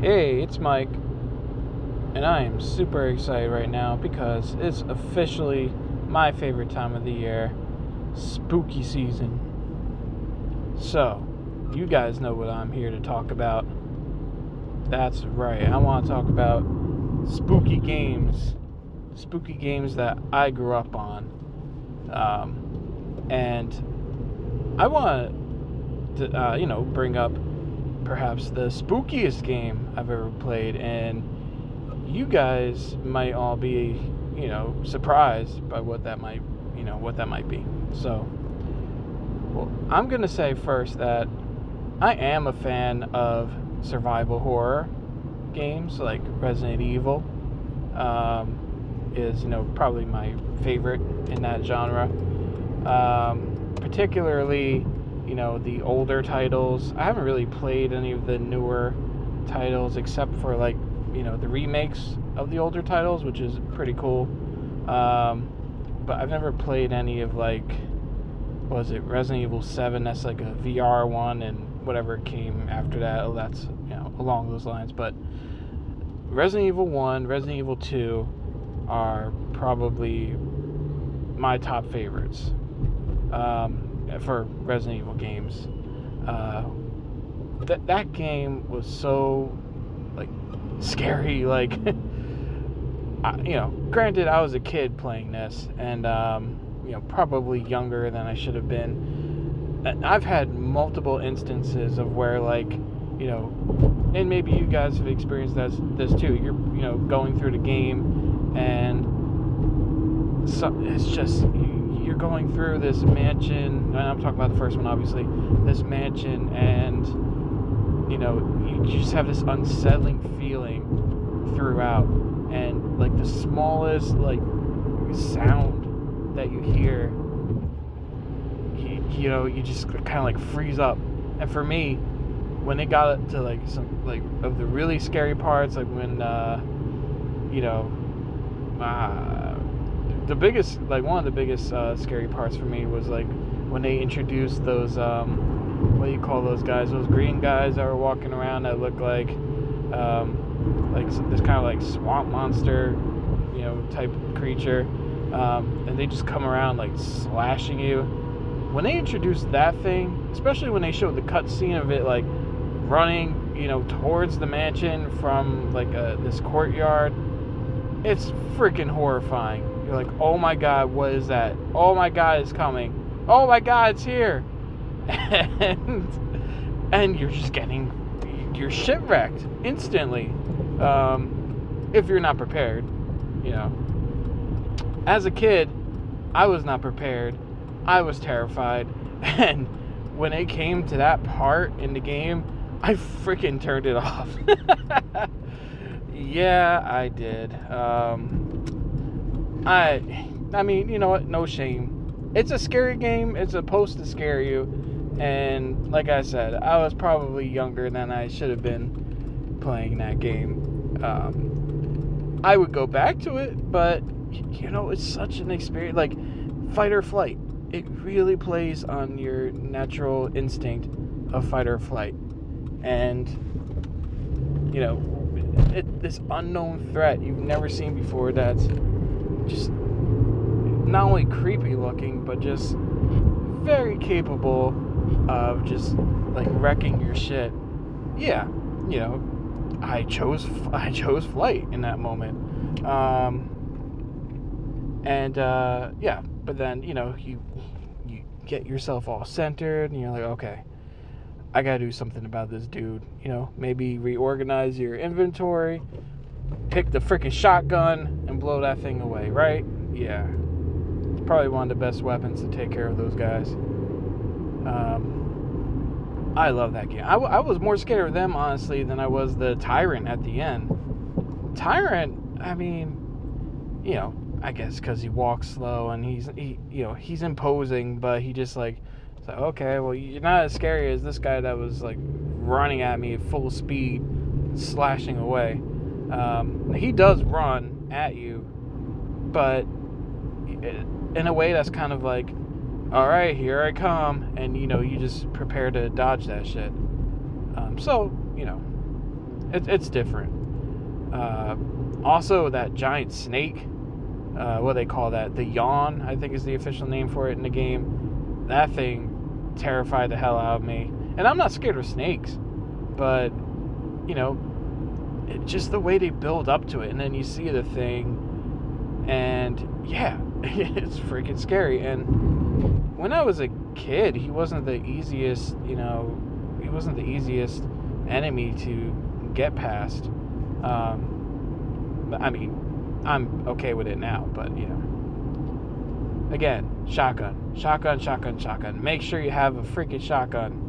Hey, it's Mike, and I am super excited right now because it's officially my favorite time of the year, spooky season. So, you guys know what I'm here to talk about. That's right, I want to talk about spooky games that I grew up on. And I want to, bring up perhaps the spookiest game I've ever played, and you guys might all be, surprised by what that might be. So, well, I'm gonna say first that I am a fan of survival horror games like Resident Evil. Is probably my favorite in that genre. Particularly, the older titles. I haven't really played any of the newer titles except for the remakes of the older titles, which is pretty cool. But I've never played any of was it Resident Evil 7? That's like a VR one, and whatever came after that. Oh, that's along those lines. But Resident Evil 1, Resident Evil 2 are probably my top favorites for Resident Evil games. That game was so scary. Granted, I was a kid playing this, and probably younger than I should have been. And I've had multiple instances of where and maybe you guys have experienced this too. You're going through the game, and it's just you're going through this mansion, and I'm talking about the first one, obviously. This mansion, and you just have this unsettling feeling throughout, and the smallest sound that you hear, you just kind of freeze up. And for me, when it got to some of the really scary parts, when the biggest one of the biggest scary parts for me was when they introduced those what do you call those guys, those green guys that were walking around that looked like this kind of swamp monster type creature, and they just come around slashing you. When they introduced that thing, especially when they showed the cutscene of it running towards the mansion from this courtyard, it's freaking horrifying. You're like, oh my god, what is that? Oh my god, it's coming. Oh my god, it's here. and you're just getting your shit wrecked instantly, if you're not prepared. As a kid, I was not prepared. I was terrified, and when it came to that part in the game, I freaking turned it off. Yeah, I did. I mean, you know what? No shame. It's a scary game. It's supposed to scare you. And like I said, I was probably younger than I should have been playing that game. I would go back to it, but it's such an experience. Fight or flight. It really plays on your natural instinct of fight or flight. And this unknown threat you've never seen before, that's just not only creepy looking, but just very capable of just wrecking your shit. Yeah, I chose flight in that moment. Yeah, but then you get yourself all centered, and you're like, okay, I gotta do something about this dude. Maybe reorganize your inventory, pick the freaking shotgun, and blow that thing away, right? Yeah. It's probably one of the best weapons to take care of those guys. I love that game. I was more scared of them, honestly, than I was the Tyrant at the end. Tyrant, I mean, I guess because he walks slow and he's imposing, but he just it's okay, well, you're not as scary as this guy that was running at me at full speed, slashing away. He does run at you, but in a way that's kind of all right, here I come, and you just prepare to dodge that shit. So It's different. Also, that giant snake, what do they call that? The yawn, I think is the official name for it in the game. That thing terrified the hell out of me. And I'm not scared of snakes, but, you know, just the way they build up to it. And then you see the thing, and yeah, it's freaking scary. And when I was a kid, he wasn't the easiest, enemy to get past. I mean, I'm okay with it now, but yeah. Again, shotgun. Make sure you have a freaking shotgun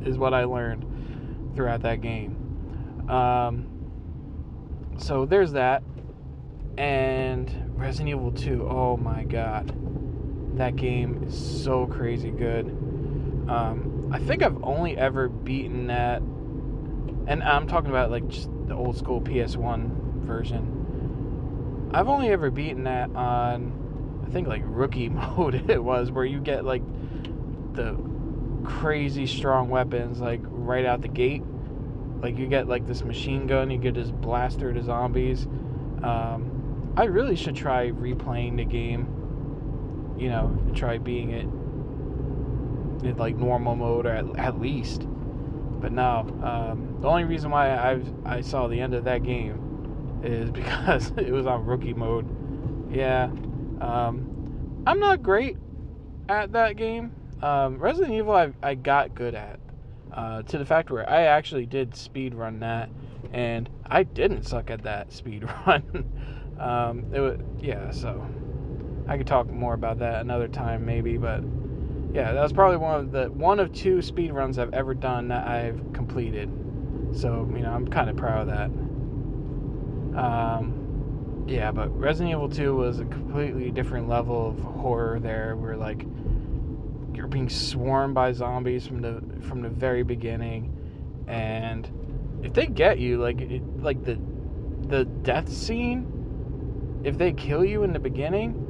is what I learned throughout that game. So there's that. And Resident Evil 2, oh my god. That game is so crazy good. I think I've only ever beaten that, and I'm talking about like just the old school PS1 version. I've only ever beaten that on, I think like rookie mode it was, where you get like the crazy strong weapons like right out the gate. Like you get like this machine gun, you get this blaster to zombies. I really should try replaying the game, try being it in like normal mode, or at least. But no, the only reason why I saw the end of that game is because it was on rookie mode. Yeah, I'm not great at that game. Resident Evil I got good at, to the fact where I actually did speed run that, and I didn't suck at that speed run. So I could talk more about that another time maybe, but yeah, that was probably one of 2 speed runs I've ever done that I've completed. So, I'm kind of proud of that. Yeah, but Resident Evil 2 was a completely different level of horror there, where like you're being swarmed by zombies from the very beginning, and if they get you, like the death scene, if they kill you in the beginning,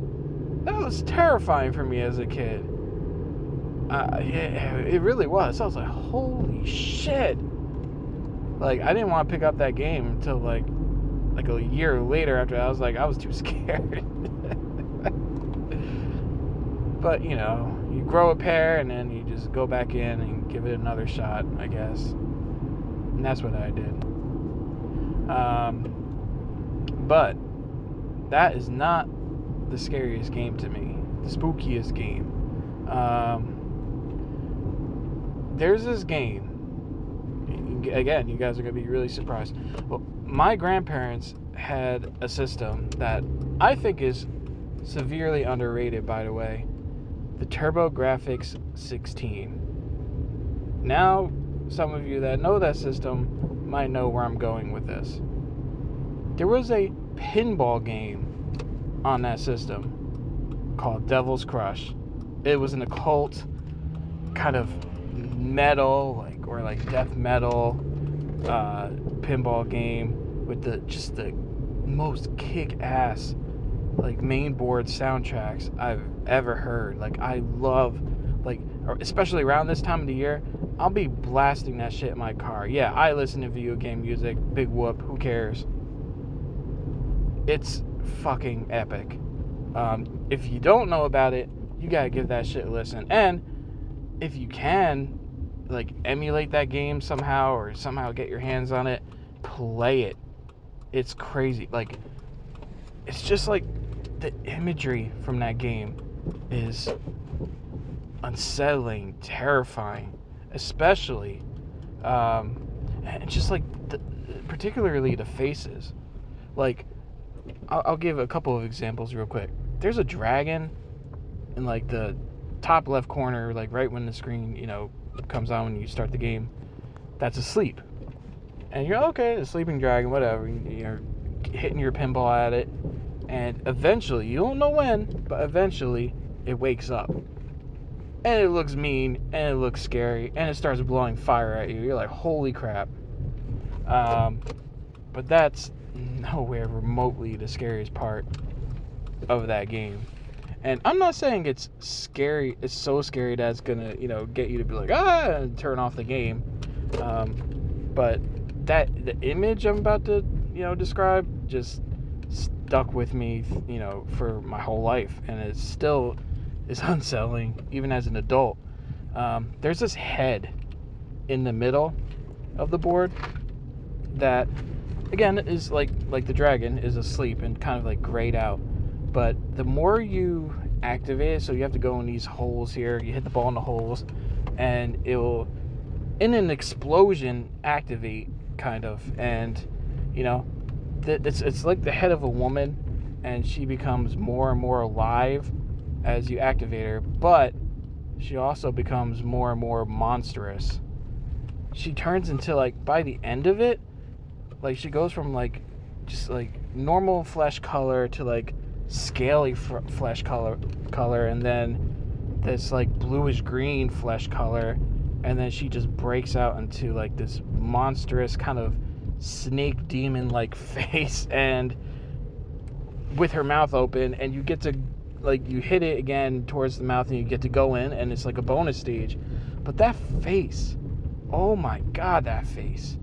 that was terrifying for me as a kid. It really was. I was like, holy shit. Like, I didn't want to pick up that game until like a year later after that. I was too scared. But, you grow a pair and then you just go back in and give it another shot, I guess. And that's what I did. But that is not the scariest game to me. The spookiest game. There's this game. Again, you guys are going to be really surprised. Well, my grandparents had a system that I think is severely underrated, by the way. The TurboGrafx 16. Now, some of you that know that system might know where I'm going with this. There was a pinball game on that system called Devil's Crush. It was an occult kind of metal, like death metal pinball game with the most kick-ass like mainboard soundtracks I've ever heard. Like, I love, like, especially around this time of the year, I'll be blasting that shit in my car. Yeah, I listen to video game music. Big whoop. Who cares? It's fucking epic. If you don't know about it, you gotta give that shit a listen. And if you can, like, emulate that game somehow, or somehow get your hands on it, play it. It's crazy. Like, it's just like the imagery from that game is unsettling, terrifying, especially, and just like particularly the faces. Like, I'll give a couple of examples real quick. There's a dragon in like the top left corner, like right when the screen, comes on when you start the game, that's asleep. And you're okay, the sleeping dragon, whatever. You're hitting your pinball at it, and eventually, you don't know when, but eventually, it wakes up. And it looks mean, and it looks scary, and it starts blowing fire at you. You're like, holy crap. But that's nowhere remotely the scariest part of that game. And I'm not saying it's scary, it's so scary that it's gonna, get you to be like, and turn off the game. But the image I'm about to, describe just stuck with me, for my whole life, and it still is unsettling even as an adult. There's this head in the middle of the board that, again, is like the dragon is asleep and kind of like grayed out. But the more you activate it, so you have to go in these holes here, you hit the ball in the holes, and it will, in an explosion, activate, kind of. And, it's like the head of a woman, and she becomes more and more alive as you activate her, but she also becomes more and more monstrous. She turns into, like, by the end of it, like, she goes from, like, just, like, normal flesh color to, like, scaly flesh color, and then this, like, bluish green flesh color, and then she just breaks out into, like, this monstrous kind of snake demon like face, and with her mouth open, and you get to, like, you hit it again towards the mouth, and you get to go in, and it's like a bonus stage. But that face, oh my god, that face.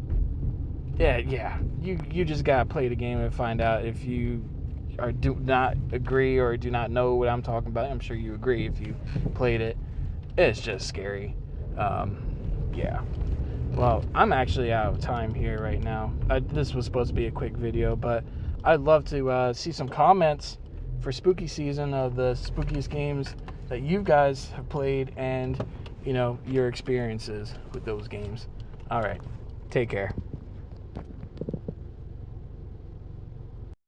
Yeah, you just gotta play the game and find out if you do not agree or do not know what I'm talking about. I'm sure you agree if you played it. It's just scary. Yeah. Well, I'm actually out of time here right now. This was supposed to be a quick video, but I'd love to see some comments for spooky season of the spookiest games that you guys have played, and, your experiences with those games. All right. Take care.